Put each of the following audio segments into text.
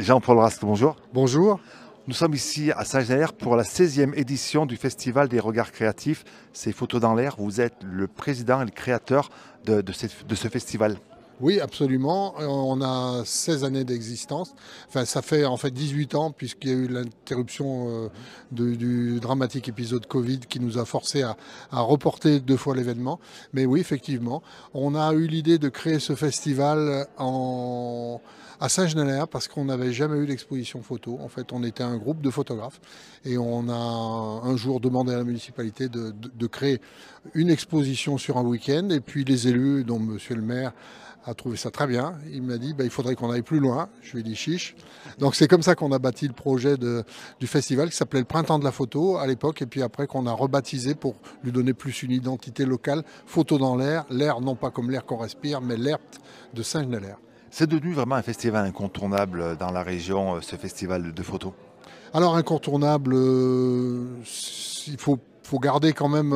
Jean-Paul Rast, bonjour. Bonjour. Nous sommes ici à Saint-Genélaire pour la 16e édition du Festival des regards créatifs. C'est Photos dans l'air. Vous êtes le président et le créateur de ce festival. Oui, absolument. On a 16 années d'existence. Enfin, ça fait en fait 18 ans puisqu'il y a eu l'interruption du dramatique épisode Covid qui nous a forcé à reporter 2 fois l'événement. Mais oui, effectivement, on a eu l'idée de créer ce festival à Saint-Genélaire parce qu'on n'avait jamais eu d'exposition photo. En fait, on était un groupe de photographes et on a un jour demandé à la municipalité de créer une exposition sur un week-end. Et puis les élus, dont monsieur le maire, a trouvé ça très bien. Il m'a dit il faudrait qu'on aille plus loin. Je lui ai dit chiche. Donc c'est comme ça qu'on a bâti le projet du festival qui s'appelait le Printemps de la photo à l'époque et puis après qu'on a rebaptisé pour lui donner plus une identité locale, Photo dans l'air, l'air non pas comme l'air qu'on respire mais l'air de Saint-Genélaire. C'est devenu vraiment un festival incontournable dans la région, ce festival de photos. Alors incontournable, il faut garder quand même,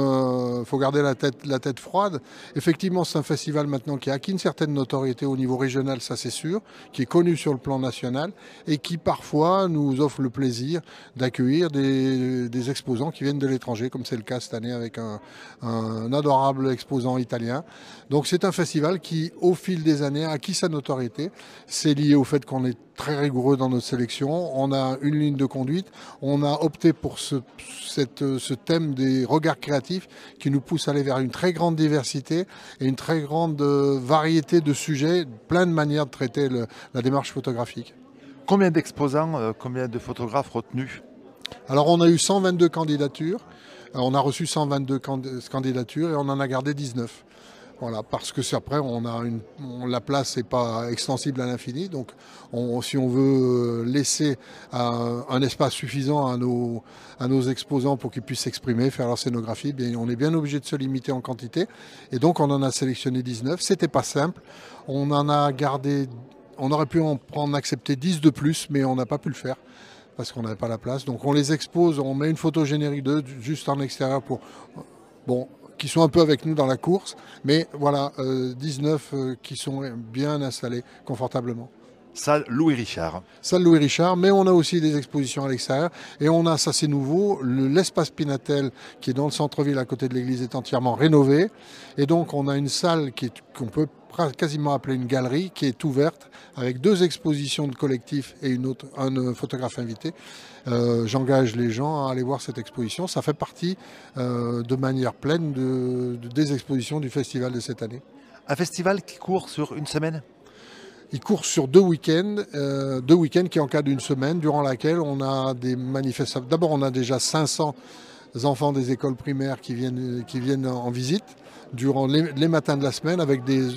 faut garder la tête froide. Effectivement, c'est un festival maintenant qui a acquis une certaine notoriété au niveau régional, ça c'est sûr, qui est connu sur le plan national et qui parfois nous offre le plaisir d'accueillir des exposants qui viennent de l'étranger, comme c'est le cas cette année avec un adorable exposant italien. Donc c'est un festival qui, au fil des années, a acquis sa notoriété. C'est lié au fait qu'on est très rigoureux dans notre sélection. On a une ligne de conduite. On a opté pour ce thème des regards créatifs qui nous pousse à aller vers une très grande diversité et une très grande variété de sujets, plein de manières de traiter la démarche photographique. Combien d'exposants, combien de photographes retenus? Alors on a eu 122 candidatures. On a reçu 122 candidatures et on en a gardé 19. Voilà, parce que après, la place n'est pas extensible à l'infini. Donc, si on veut laisser un espace suffisant à nos exposants pour qu'ils puissent s'exprimer, faire leur scénographie, bien, on est bien obligé de se limiter en quantité. Et donc, on en a sélectionné 19. C'était pas simple. On en a gardé, on aurait pu en accepter 10 de plus, mais on n'a pas pu le faire parce qu'on n'avait pas la place. Donc, on les expose, on met une photo générique d'eux juste en extérieur pour... Bon, qui sont un peu avec nous dans la course, mais voilà, 19 qui sont bien installés confortablement. Salle Louis Richard. Salle Louis Richard, mais on a aussi des expositions à l'extérieur. Et on a, ça c'est nouveau, l'espace Pinatel qui est dans le centre-ville à côté de l'église est entièrement rénové. Et donc on a une salle qu'on peut quasiment appeler une galerie qui est ouverte avec 2 expositions de collectifs et un photographe invité. J'engage les gens à aller voir cette exposition. Ça fait partie de manière pleine des expositions du festival de cette année. Un festival qui court sur une semaine? Il court sur 2 week-ends qui encadrent une semaine, durant laquelle on a des manifestations. D'abord, on a déjà 500 enfants des écoles primaires qui viennent en visite durant les matins de la semaine avec des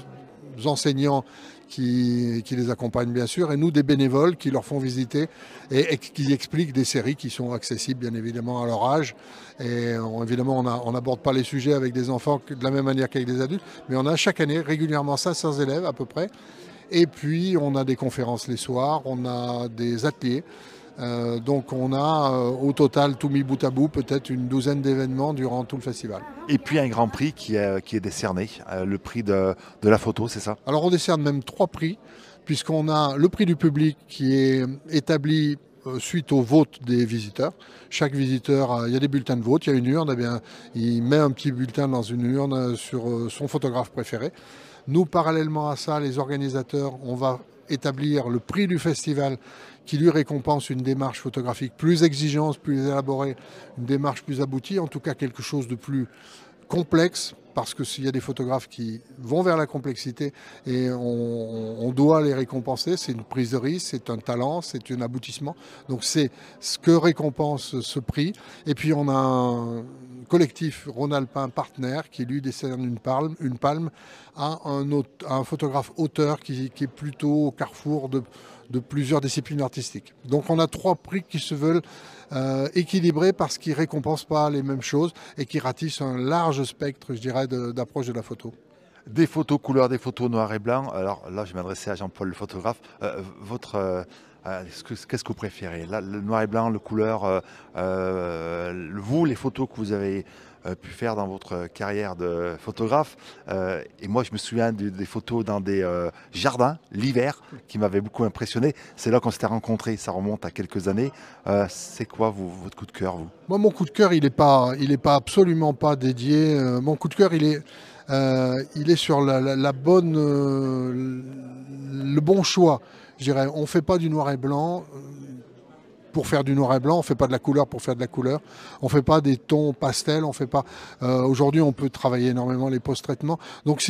enseignants qui les accompagnent bien sûr, et nous des bénévoles qui leur font visiter et qui expliquent des séries qui sont accessibles bien évidemment à leur âge. Et évidemment on n'aborde pas les sujets avec des enfants de la même manière qu'avec des adultes, mais on a chaque année régulièrement 500 élèves à peu près. Et puis on a des conférences les soirs, on a des ateliers. Donc on a au total, tout mis bout à bout, peut-être une douzaine d'événements durant tout le festival. Et puis un grand prix qui est décerné, le prix de la photo, c'est ça? Alors on décerne même 3 prix, puisqu'on a le prix du public qui est établi suite au vote des visiteurs. Chaque visiteur, il y a des bulletins de vote, il y a une urne, il met un petit bulletin dans une urne sur son photographe préféré. Nous, parallèlement à ça, les organisateurs, on va établir le prix du festival qui lui récompense une démarche photographique plus exigeante, plus élaborée, une démarche plus aboutie, en tout cas quelque chose de plus complexe, parce que s'il y a des photographes qui vont vers la complexité et on doit les récompenser, c'est une prise de risque, c'est un talent, c'est un aboutissement. Donc c'est ce que récompense ce prix. Et puis on a un collectif Rhône-Alpin partenaire qui lui décerne une palme à un photographe auteur qui est plutôt au carrefour de plusieurs disciplines artistiques. Donc on a 3 prix qui se veulent équilibrés parce qu'ils ne récompensent pas les mêmes choses et qui ratissent un large spectre, je dirais, d'approche de la photo. Des photos couleur, des photos noir et blanc. Alors là, je vais m'adresser à Jean-Paul, le photographe. Qu'est-ce que vous préférez? Là, le noir et blanc, le couleur, vous, les photos que vous avez pu faire dans votre carrière de photographe. Et moi, je me souviens des photos dans des jardins, l'hiver, qui m'avaient beaucoup impressionné. C'est là qu'on s'était rencontrés, ça remonte à quelques années. C'est quoi votre coup de cœur, vous? Moi, mon coup de cœur, il est pas absolument pas dédié. Mon coup de cœur, il est sur la bonne, le bon choix. Je dirais, on fait pas du noir et blanc pour faire du noir et blanc, on fait pas de la couleur pour faire de la couleur, on fait pas des tons pastels, on fait pas. Aujourd'hui, on peut travailler énormément les post-traitements. Donc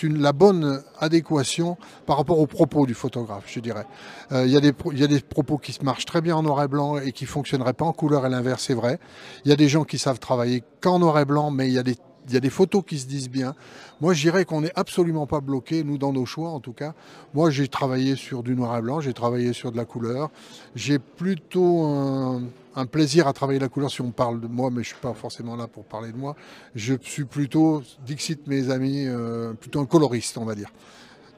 la bonne adéquation par rapport aux propos du photographe, je dirais. Il y a des propos qui se marchent très bien en noir et blanc et qui fonctionneraient pas en couleur, et l'inverse, c'est vrai. Il y a des gens qui savent travailler qu'en noir et blanc, mais il y a des photos qui se disent bien. Moi, je dirais qu'on n'est absolument pas bloqué, nous, dans nos choix, en tout cas. Moi, j'ai travaillé sur du noir et blanc, j'ai travaillé sur de la couleur. J'ai plutôt un plaisir à travailler la couleur si on parle de moi, mais je ne suis pas forcément là pour parler de moi. Je suis plutôt, dixit mes amis, plutôt un coloriste, on va dire.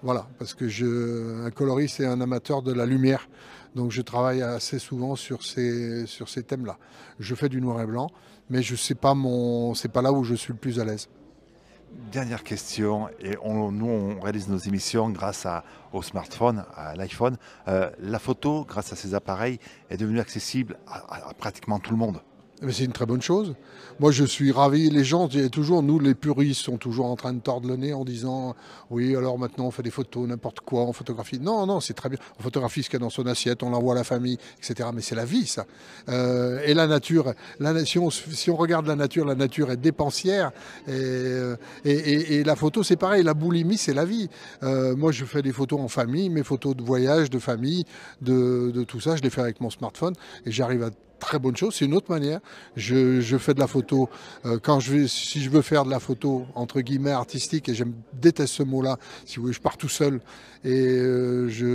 Voilà, parce que un coloriste est un amateur de la lumière. Donc je travaille assez souvent sur ces thèmes-là. Je fais du noir et blanc, mais c'est pas là où je suis le plus à l'aise. Dernière question, et nous on réalise nos émissions grâce au smartphone, à l'iPhone. La photo, grâce à ces appareils, est devenue accessible à pratiquement tout le monde. Mais c'est une très bonne chose. Moi, je suis ravi. Les gens, nous, les puristes, sont toujours en train de tordre le nez en disant oui, alors maintenant on fait des photos, n'importe quoi, on photographie. Non, non, c'est très bien. On photographie ce qu'il y a dans son assiette, on l'envoie à la famille, etc. Mais c'est la vie, ça. Et la nature, si on regarde la nature est dépensière. Et la photo, c'est pareil. La boulimie, c'est la vie. Moi, je fais des photos en famille, mes photos de voyage, de famille, de tout ça, je les fais avec mon smartphone et j'arrive à très bonne chose, c'est une autre manière. Je fais de la photo si je veux faire de la photo entre guillemets artistique, et je déteste ce mot-là, si vous voulez, je pars tout seul et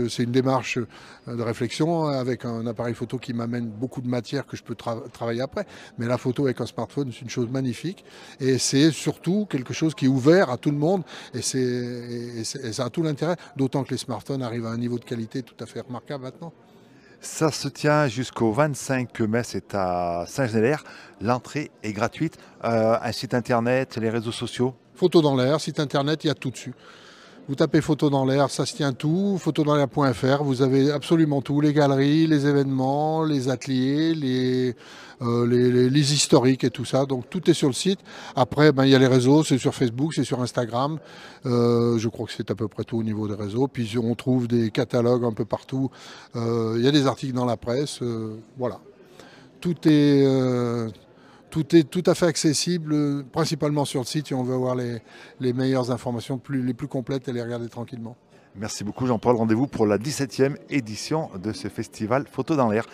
c'est une démarche de réflexion avec un appareil photo qui m'amène beaucoup de matière que je peux travailler après. Mais la photo avec un smartphone, c'est une chose magnifique et c'est surtout quelque chose qui est ouvert à tout le monde et ça a tout l'intérêt, d'autant que les smartphones arrivent à un niveau de qualité tout à fait remarquable maintenant. Ça se tient jusqu'au 25 mai, c'est à Saint-Genélaire. L'entrée est gratuite. Un site internet, les réseaux sociaux. Photo dans l'air, site internet, il y a tout dessus. Vous tapez photo dans l'air, ça se tient tout, photodanslair.fr, vous avez absolument tout, les galeries, les événements, les ateliers, les historiques et tout ça, donc tout est sur le site. Après, il y a les réseaux, c'est sur Facebook, c'est sur Instagram, je crois que c'est à peu près tout au niveau des réseaux, puis on trouve des catalogues un peu partout, il y a des articles dans la presse, voilà. Tout est... Tout est tout à fait accessible, principalement sur le site, et on veut avoir les meilleures informations, les plus complètes et les regarder tranquillement. Merci beaucoup Jean-Paul. Rendez-vous pour la 17e édition de ce festival Photo dans l'air.